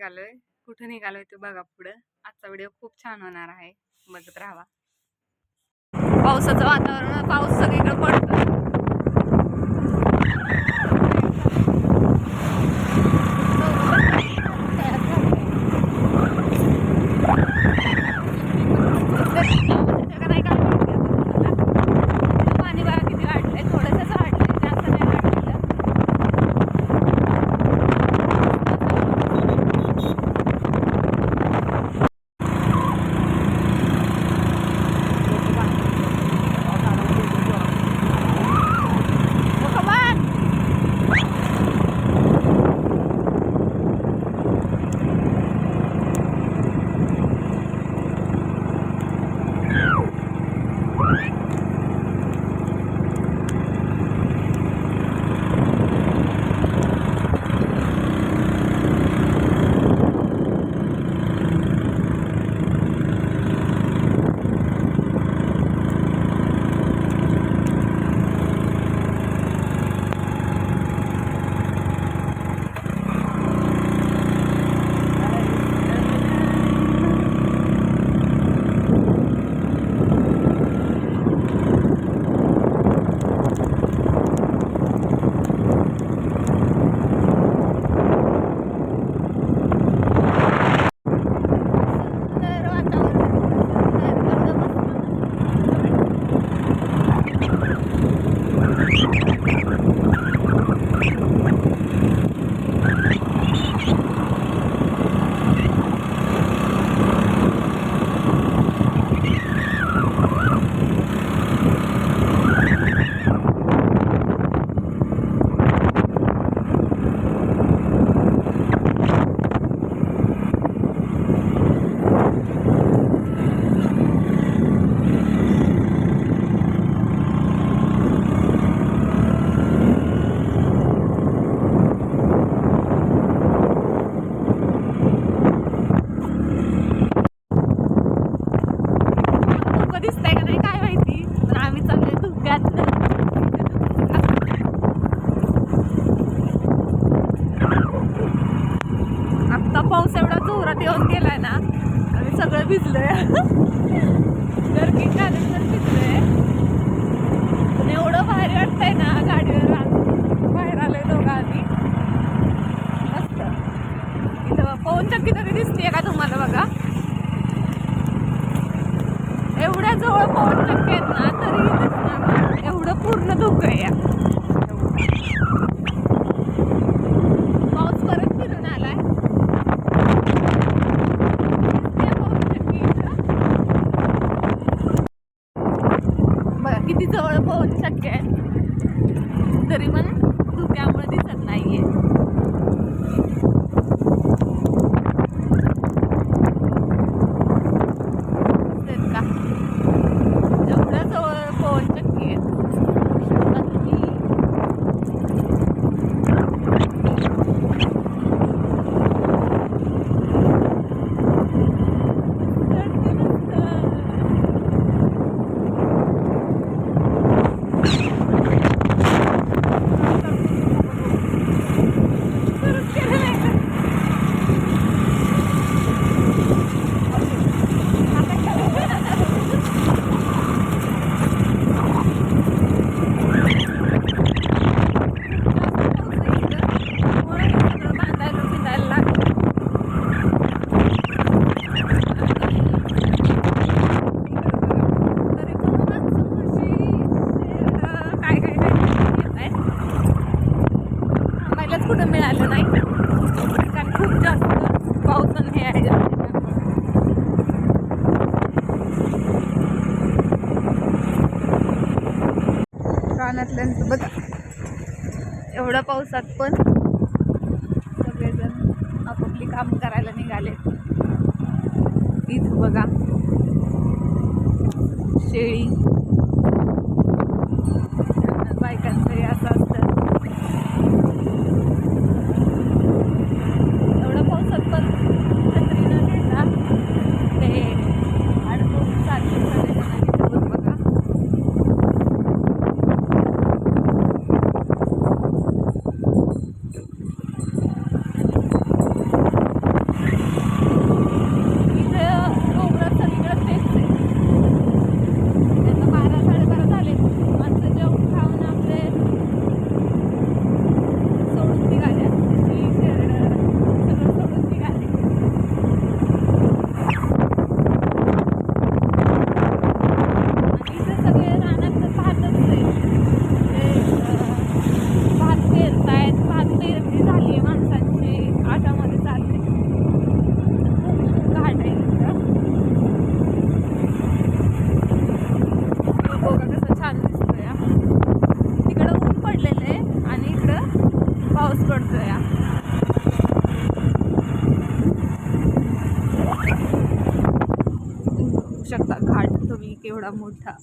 निघालोय. कुठे निघालोय ते बघा पुढं. आजचा व्हिडिओ खूप छान होणार आहे, बघत राहा. पावसाचं वातावरण, पाऊस सगळीकडे पडतोय. पाणी बघा किती वाढलंय, थोडंसंच वाढलंय, जास्त नाही वाढलेलं. दिसतंय का नाही काय माहिती, पण आम्ही चाललोय धुक्यात. आता पाऊस एवढा जोरात येऊन गेलाय ना, आम्ही सगळं भिजलोय. जर्किंग घालून तर भिजलोय. पण एवढं भारी वाटतंय ना, गाडीवर बाहेर आलोय दोघं आम्ही. मस्त. इथं पवन चक्की तरी दिसतेय का तुम्हाला बघा. एवढ्या जवळ पवन चक्की आहेत ना, तरी दिसणार ना, एवढं पूर्ण धुकं आहे. पाऊस परत फिरून आलाय. बघा किती जवळ पवन चक्की आहे, तरी पण धुक्यामुळे दिसत नाहीये. कुठं मिळालं नाही, कारण खूप जास्त पाऊस हे आहे. रानातल्यांचं बघा, एवढ्या पावसात पण सगळेजण आपापली काम करायला निघाले. इथं बघा शेळी, बायकांचं हे असं असतं. एवढ्या पावसात पण छत्री न घेता ते अडकून चालले सगळेजण. बघा शकता घाट तुम्ही केवढा मोठा.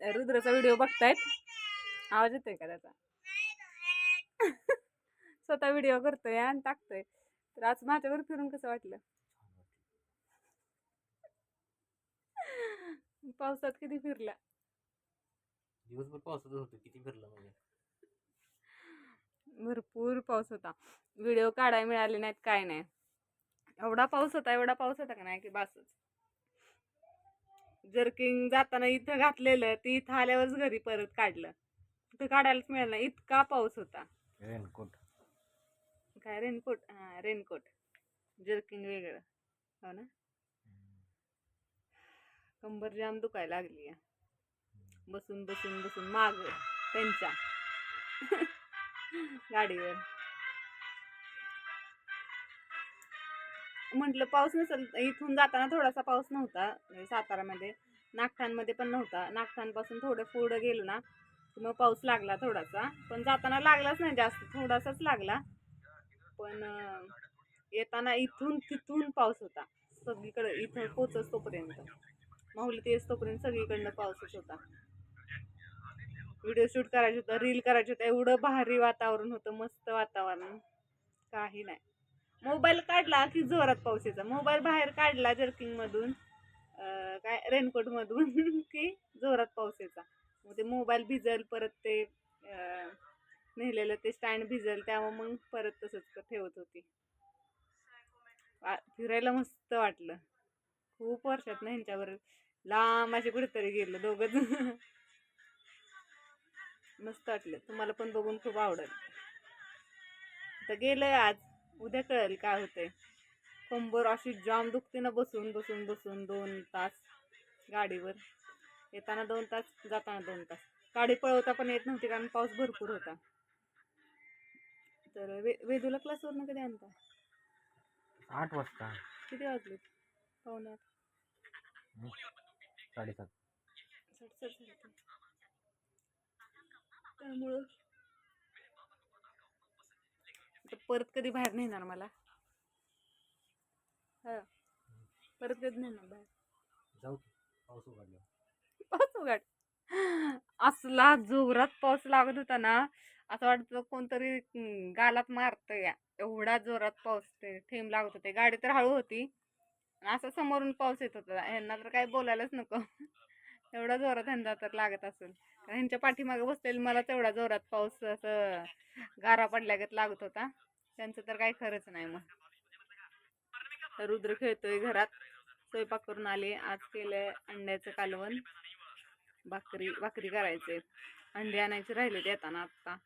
रुद्रचा व्हिडिओ बघतायत, आवाज येतोय का त्याचा? स्वतः व्हिडिओ करतोय आणि टाकतोय. तर आज माझ्यावर फिरून कसं वाटलं? पावसात किती फिरला? दिवसभर पावसात होतो, किती फिरला म्हणजे भरपूर पाऊस होता. व्हिडिओ काढायला मिळाले नाहीत, काय नाही. एवढा पाऊस होता का नाही की बासच. जर्किंग जाताना इथं घातलेलं, ते इथं आल्यावरच घरी परत काढलं. तिथं काढायलाच मिळालं नाही, इतका पाऊस होता. रेनकोट काय रेनकोट? हा रेनकोट, जर्किंग वेगळं. हो ना. कंबर जाम दुखायला लागली बसून बसून बसून माग त्यांच्या गाडीवर. म्हटलं पाऊस नसेल. इथून जाताना थोडासा पाऊस नव्हता सातारामध्ये, नागठाणमध्ये पण नव्हता. नागठाणपासून थोडं पुढं गेलो ना मग पाऊस लागला थोडासा, पण जाताना लागलाच नाही जास्त, थोडासाच लागला. पण येताना इथून तिथून पाऊस होता सगळीकडे. इथं पोचस तोपर्यंत, माहुली तेच तोपर्यंत सगळीकडनं पाऊसच होता. व्हिडिओ शूट करायचं होतं, रील करायचं होतं. एवढं भारी वातावरण होतं, मस्त वातावरण. काही नाही. मोबाईल काढला की जोरात पाऊस यायचा. मोबाईल बाहेर काढला जर्किंग मधून, काय रेनकोट मधून की जोरात पाऊस यायचा. मग ते मोबाईल भिजल, परत ते नेलेलं ते स्टँड भिजल, त्यामुळे मग परत तसंच ठेवत होती. फिरायला मस्त वाटलं. खूप वर्षात ना ह्यांच्यावर लांब असे कुठेतरी गेलो दोघंच. मस्त वाटलं. तुम्हाला पण बघून खूप आवडेल. तर गेलंय आज, उद्या कळेल काय होतंय. कंबर अशी जाम दुखते ना बसून बसून बसून 2 तास गाडीवर. येताना 2 तास, जाताना 2 तास. गाडी पळवता पण येत नव्हती कारण पाऊस भरपूर होता. तर वेदूला क्लासवरनं कधी आणता? 8 वाजता. किती वाजले? 7:45. 7:30. त्यामुळं परत कधी बाहेर नेणार मला? हा, परत कधी नेणार बाहेर? जाऊ पाऊस उघडला. पाऊस उघड. असला जोरात पाऊस लागत होता ना, असं वाटतं कोणतरी गालात मारतंय. एवढा जोरात पाऊस, ते थेंब लागत होते. गाडी तर हळू होती, असं समोरून पाऊस येत होता. ह्यांना तर काही बोलायलाच नको. एवढा जोरात ह्यांना तर लागत असेल. ह्यांच्या पाठीमागे बसलेली मला तेवढा जोरात पाऊस असं गारा पडल्यागत लागत होता. त्यांचं तर काही खरंच नाही. मग रुद्र खेळतोय घरात. स्वयंपाक करून आले. आज केलंय अंड्याचं कालवण, भाकरी करायचे. अंडी आणायचे राहिले येताना. आत्ता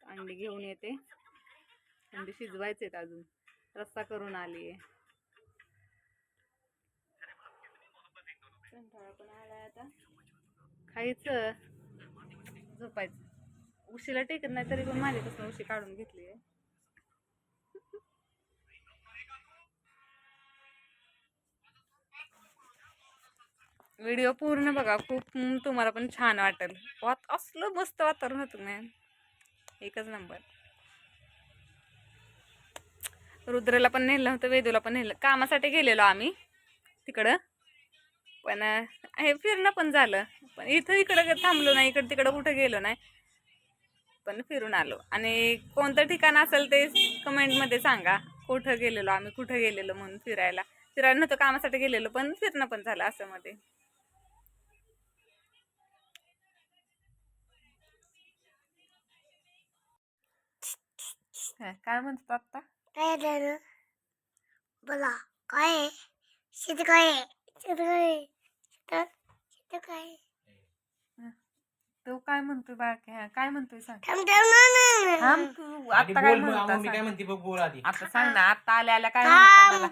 अंडी घेऊन येते. अंडी शिजवायचे अजून. रस्सा करून आली आहे. कंटाळा पण आलाय आता. खायचं, झोपायचं. उशीला टेकत नाही तरी पण माझ्यापासून उशी काढून घेतली आहे. व्हिडिओ पूर्ण बघा, खूप तुम्हाला पण छान वाटेल. असलं मस्त वातावरण होतं ना, एकच नंबर. रुद्रला पण नेलं होतं, वेदूला पण नेलं. कामासाठी गेलेलो आम्ही तिकडं, पण हे फिरणं पण झालं. पण इथं इकडं थांबलो नाही, इकडं तिकडं कुठं गेलो नाही, पण फिरून आलो. आणि कोणतं ठिकाण असेल ते कमेंटमध्ये सांगा, कुठं गेलेलो आम्ही, कुठं गेलेलो म्हणून. फिरायला नव्हतं, कामासाठी गेलेलो, पण फिरणं पण झालं असं मध्ये. काय म्हणतो आता? काय झालं? बोला. काय आहे? शेत काय आहे? शेत काय आहे? शेत काय आहे? तो काय म्हणतोय बाळके? हा काय म्हणतोय सांग. थांब थांब ना ना ना. थांब तू आधी आता काय बोल मग, म्हणता मम्मी काय सांग. म्हणते बघ, बोल आधी. आता सांग ना, आता आल्या आल्या काय म्हणता मला?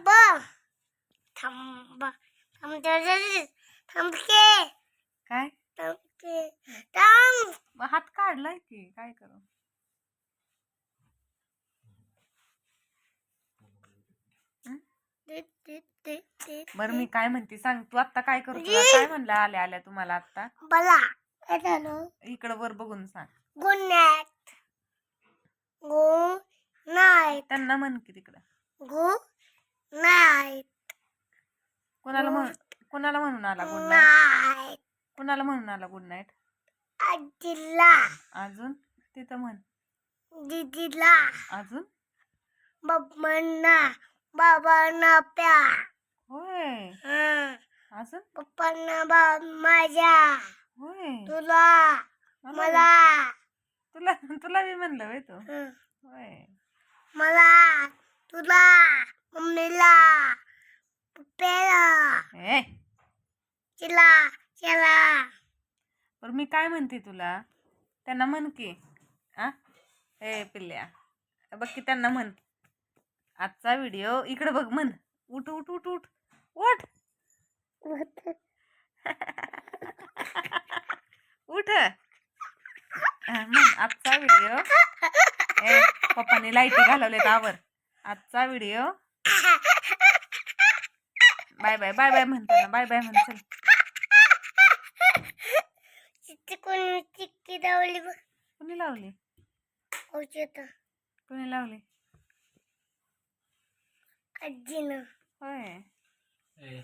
थांब थांब थांब थांब के काय थांब के थांब. मग हात काढलाय की काय करू? दे, दे, दे, दे, बरं दे. मी काय म्हणते सांग. तू आता काय करू? तुला काय म्हणलं आल्या आल्या तुम्हाला आता? बला काय झालं? इकडं वर बघून सांग. Good night. Good night. त्यांना म्हण की तिकडं. Good night. कोणाला म्हणून आला गुड नाईट? नाईट. कोणाला म्हणून आला गुड नाईट? आजीला. अजून तिथं म्हण. दीदीला. अजून बाबांना. बाबांना प्यार. होय. हं. अजून पप्पांना माझ्या. होय. तुला. मला. तुला तुला मी म्हणलं होय तो. हं. होय. मला. तुला. मम्मीला. पप्प्याला. ए चिला. चिला. बरं मी काय म्हणते तुला? त्यांना म्हण की. आ ए पिल्ल्या बघ की त्यांना म्हण. आजचा व्हिडिओ इकडे बघ म्हण. उठ उठ उठ उठ उठ उठ. म्हण आजचा व्हिडिओ. ए पप्पाने लाईटी घालवलेत आवर. आजचा video. Bye bye bye bye म्हणतो ना. बाय बाय म्हण चल. कोणी चिक्की लावली बघ. कोणी लावली? औषध कोणी लावली? आजीनं. होय. ए,